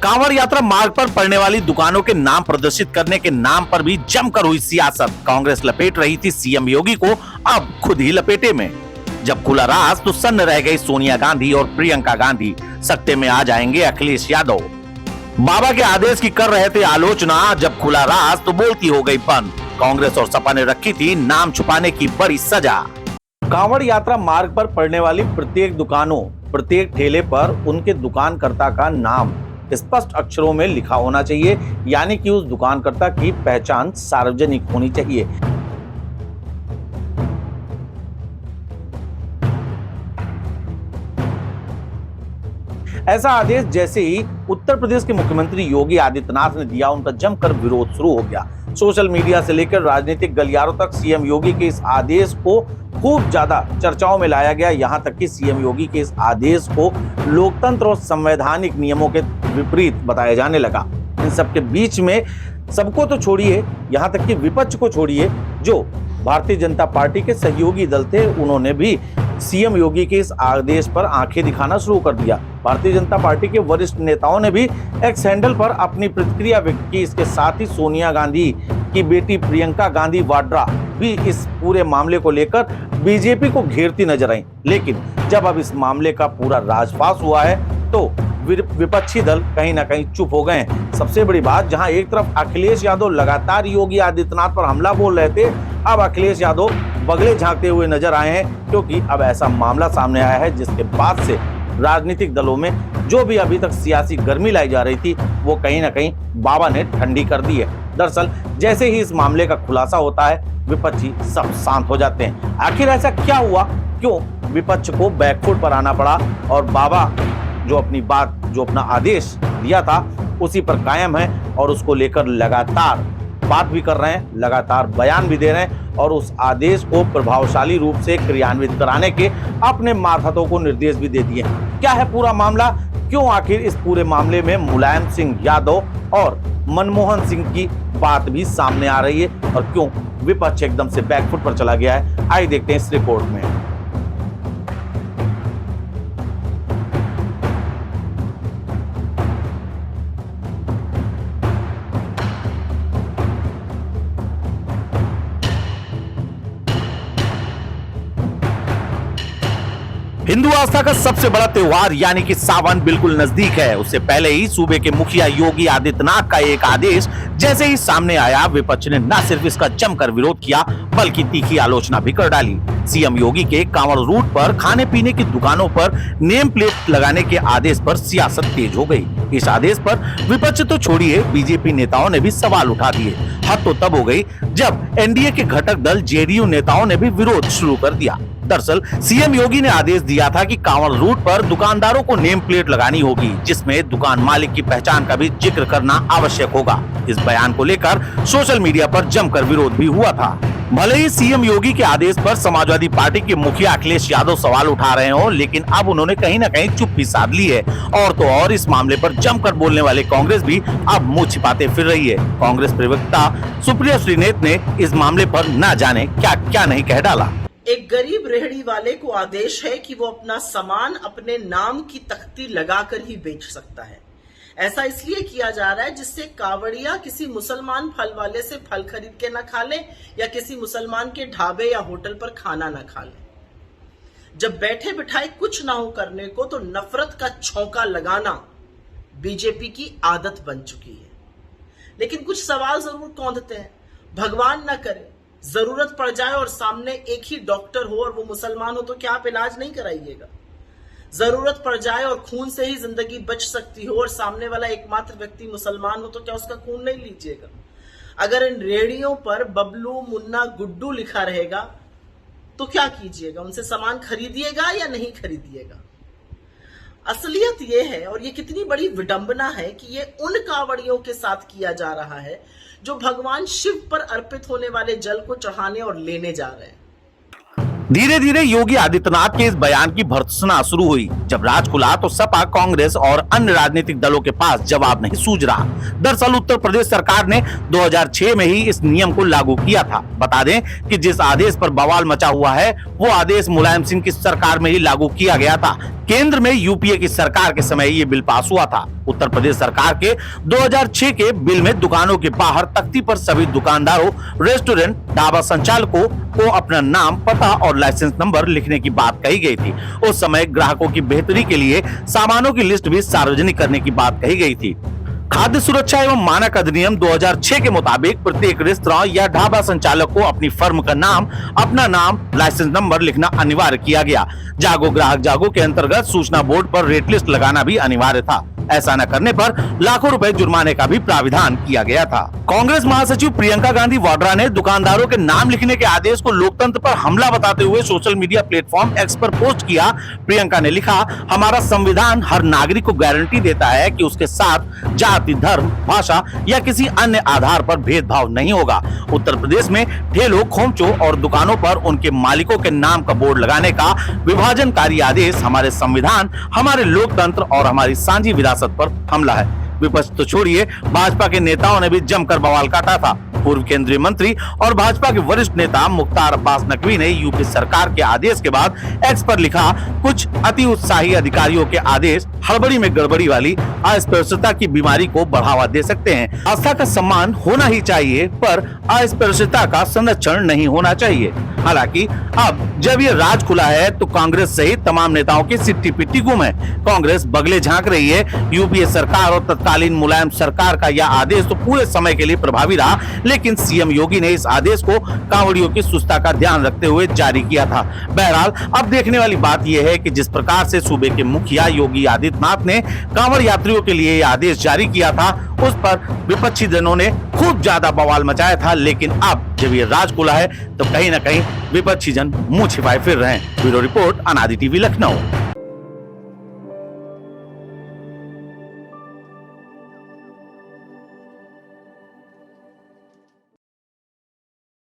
कांवड़ यात्रा मार्ग पर पड़ने वाली दुकानों के नाम प्रदर्शित करने के नाम पर भी जमकर हुई सियासत। कांग्रेस लपेट रही थी सीएम योगी को, अब खुद ही लपेटे में। जब खुला राज तो सन्न रह गई सोनिया गांधी और प्रियंका गांधी, सत्ते में आ जाएंगे अखिलेश यादव। बाबा के आदेश की कर रहे थे आलोचना, जब खुला राज तो बोलती हो गई बंद। कांग्रेस और सपा ने रखी थी नाम छुपाने की बड़ी सजा। कांवड़ यात्रा मार्ग पर पड़ने वाली प्रत्येक दुकानों, प्रत्येक ठेले पर उनके दुकानकर्ता का नाम स्पष्ट अक्षरों में लिखा होना चाहिए, यानी कि उस दुकानकर्ता की पहचान सार्वजनिक होनी चाहिए। ऐसा आदेश जैसे ही उत्तर प्रदेश के मुख्यमंत्री योगी आदित्यनाथ ने दिया, उनका जमकर विरोध शुरू हो गया। सोशल मीडिया से लेकर राजनीतिक गलियारों तक सीएम योगी के इस आदेश को खूब ज्यादा चर्चाओं में लाया गया। यहां तक कि सीएम योगी के इस आदेश को लोकतंत्र और संवैधानिक नियमों के विपरीत बताया जाने लगा। इन सबके बीच में सबको तो छोड़िए, यहां तक कि विपक्ष को छोड़िए, जो भारतीय जनता पार्टी के सहयोगी दल थे, उन्होंने भी सीएम योगी के इस आदेश पर आंखें दिखाना शुरू कर दिया। भारतीय जनता पार्टी के वरिष्ठ नेताओं ने भी एक्स हैंडल पर अपनी प्रतिक्रिया व्यक्त की। इसके साथ ही सोनिया गांधी की बेटी प्रियंका गांधी वाड्रा भी इस पूरे मामले को लेकर बीजेपी को घेरती नजर आई। लेकिन जब अब इस मामले का पूरा राजफास हुआ है तो विपक्षी दल कहीं ना कहीं चुप हो गए। सबसे बड़ी बात, जहां एक तरफ अखिलेश यादव लगातार योगी आदित्यनाथ पर हमला बोल रहे थे, अब अखिलेश यादव बगले झांकते हुए नजर आए हैं, क्योंकि अब ऐसा मामला सामने आया है जिसके बाद से राजनीतिक दलों में जो भी अभी तक सियासी गर्मी लाई जा रही थी, वो कहीं ना कहीं बाबा ने ठंडी कर दी है। दरअसल जैसे ही इस मामले का खुलासा होता है, विपक्षी सब शांत हो जाते हैं। आखिर ऐसा क्या हुआ, क्यों विपक्ष को बैकफुट पर आना पड़ा और बाबा जो अपनी बात, जो अपना आदेश दिया था, उसी पर कायम है और उसको लेकर लगातार बात भी कर रहे हैं, लगातार बयान भी दे रहे हैं और उस आदेश को प्रभावशाली रूप से क्रियान्वित कराने के अपने मातहतों को निर्देश भी दे दिए। क्या है पूरा मामला, क्यों आखिर इस पूरे मामले में मुलायम सिंह यादव और मनमोहन सिंह की बात भी सामने आ रही है और क्यों विपक्ष एकदम से बैकफुट पर चला गया है, आइए देखते हैं इस रिपोर्ट में। हिंदू आस्था का सबसे बड़ा त्योहार यानी कि सावन बिल्कुल नजदीक है। उससे पहले ही सूबे के मुखिया योगी आदित्यनाथ का एक आदेश जैसे ही सामने आया, विपक्ष ने न सिर्फ इसका जमकर विरोध किया बल्कि तीखी आलोचना भी कर डाली। सीएम योगी के कांवड़ रूट पर खाने पीने की दुकानों पर नेम प्लेट लगाने के आदेश पर सियासत तेज हो गई। इस आदेश पर विपक्ष तो छोड़िए, बीजेपी नेताओं ने भी सवाल उठा दिए। हद तो तब हो गई जब एनडीए के घटक दल जेडीयू नेताओं ने भी विरोध शुरू कर दिया। दरअसल सीएम योगी ने आदेश दिया था कि कांवड़ रूट पर दुकानदारों को नेम प्लेट लगानी होगी, जिसमें दुकान मालिक की पहचान का भी जिक्र करना आवश्यक होगा। इस बयान को लेकर सोशल मीडिया पर जमकर विरोध भी हुआ था। भले ही सीएम योगी के आदेश पर समाजवादी पार्टी के मुखिया अखिलेश यादव सवाल उठा रहे हो, लेकिन अब उन्होंने कहीं न कहीं चुप्पी साध ली है। और तो और इस मामले पर जमकर बोलने वाले कांग्रेस भी अब मुंह छिपाते फिर रही है। कांग्रेस प्रवक्ता सुप्रिया श्रीनेत ने इस मामले पर न जाने क्या क्या नहीं कह डाला। एक गरीब रेहड़ी वाले को आदेश है कि वो अपना सामान अपने नाम की तख्ती लगाकर ही बेच सकता है। ऐसा इसलिए किया जा रहा है जिससे कांवड़िया किसी मुसलमान फल वाले से फल खरीद के ना खा ले या किसी मुसलमान के ढाबे या होटल पर खाना ना खा ले। जब बैठे बिठाए कुछ ना हो करने को, तो नफरत का छौंका लगाना बीजेपी की आदत बन चुकी है। लेकिन कुछ सवाल जरूर कौंधते हैं। भगवान ना करे जरूरत पड़ जाए और सामने एक ही डॉक्टर हो और वो मुसलमान हो, तो क्या आप इलाज नहीं कराइएगा? जरूरत पड़ जाए और खून से ही जिंदगी बच सकती हो और सामने वाला एकमात्र व्यक्ति मुसलमान हो, तो क्या उसका खून नहीं लीजिएगा? अगर इन रेडियो पर बबलू, मुन्ना, गुड्डू लिखा रहेगा तो क्या कीजिएगा? उनसे सामान खरीदिएगा या नहीं खरीदिएगा? असलियत ये है, और ये कितनी बड़ी विडंबना है कि ये उन कांवड़ियों के साथ किया जा रहा है जो भगवान शिव पर अर्पित होने वाले जल को चढ़ाने और लेने जा रहे हैं। धीरे धीरे योगी आदित्यनाथ के इस बयान की भर्त्सना शुरू हुई। जब राज खुला तो सपा, कांग्रेस और अन्य राजनीतिक दलों के पास जवाब नहीं सूझ रहा। दरअसल उत्तर प्रदेश सरकार ने 2006 में ही इस नियम को लागू किया था। बता दें कि जिस आदेश पर बवाल मचा हुआ है, वो आदेश मुलायम सिंह की सरकार में ही लागू किया गया था। केंद्र में यूपीए की सरकार के समय ये बिल पास हुआ था। उत्तर प्रदेश सरकार के 2006 के बिल में दुकानों के बाहर तख्ती पर सभी दुकानदारों, रेस्टोरेंट, ढाबा संचालकों को अपना नाम, पता और लाइसेंस नंबर लिखने की बात कही गई थी। उस समय ग्राहकों की बेहतरी के लिए सामानों की लिस्ट भी सार्वजनिक करने की बात कही गई थी। खाद्य सुरक्षा एवं मानक अधिनियम 2006 के मुताबिक प्रत्येक रेस्तरां या ढाबा संचालक को अपनी फर्म का नाम, अपना नाम, लाइसेंस नंबर लिखना अनिवार्य किया गया। जागो ग्राहक जागो के अंतर्गत सूचना बोर्ड पर रेट लिस्ट लगाना भी अनिवार्य था। ऐसा न करने पर लाखों रुपए जुर्माने का भी प्राविधान किया गया था। कांग्रेस महासचिव प्रियंका गांधी वाड्रा ने दुकानदारों के नाम लिखने के आदेश को लोकतंत्र पर हमला बताते हुए सोशल मीडिया प्लेटफॉर्म एक्स पर पोस्ट किया। प्रियंका ने लिखा, हमारा संविधान हर नागरिक को गारंटी देता है कि उसके साथ जाति, धर्म, भाषा या किसी अन्य आधार पर भेदभाव नहीं होगा। उत्तर प्रदेश में ठेलों, खोमचों और दुकानों पर उनके मालिकों के नाम का बोर्ड लगाने का विभाजनकारी आदेश हमारे संविधान, हमारे लोकतंत्र और हमारी साझी विरासत पर हमला है। विपक्ष तो छोड़िए, भाजपा के नेताओं ने भी जमकर बवाल काटा था। पूर्व केंद्रीय मंत्री और भाजपा के वरिष्ठ नेता मुख्तार अब्बास नकवी ने यूपी सरकार के आदेश के बाद एक्स पर लिखा, कुछ अति उत्साही अधिकारियों के आदेश हड़बड़ी में गड़बड़ी वाली अस्पृश्यता की बीमारी को बढ़ावा दे सकते हैं। आस्था का सम्मान होना ही चाहिए, पर अस्पृश्यता का संरक्षण नहीं होना चाहिए। हालांकि अब जब ये राज खुला है तो कांग्रेस सहित तमाम नेताओं की सिट्टी पिट्टी गुम है। कांग्रेस बगले झांक रही है। यूपीए सरकार और तत्कालीन मुलायम सरकार का यह आदेश तो पूरे समय के लिए प्रभावी रहा, लेकिन सीएम योगी ने इस आदेश को कांवड़ियों की सुस्ता का ध्यान रखते हुए जारी किया था। बहरहाल अब देखने वाली बात यह है कि जिस प्रकार से सूबे के मुखिया योगी आदित्यनाथ ने कांवड़ यात्रियों के लिए यह आदेश जारी किया था, उस पर विपक्षी जनों ने खूब ज्यादा बवाल मचाया था। लेकिन अब जब ये राज खुला है तो कहीं ना कहीं विपक्षी जन मुंह छिपाए फिर रहे हैं। ब्यूरो रिपोर्ट, अनादि टीवी, लखनऊ।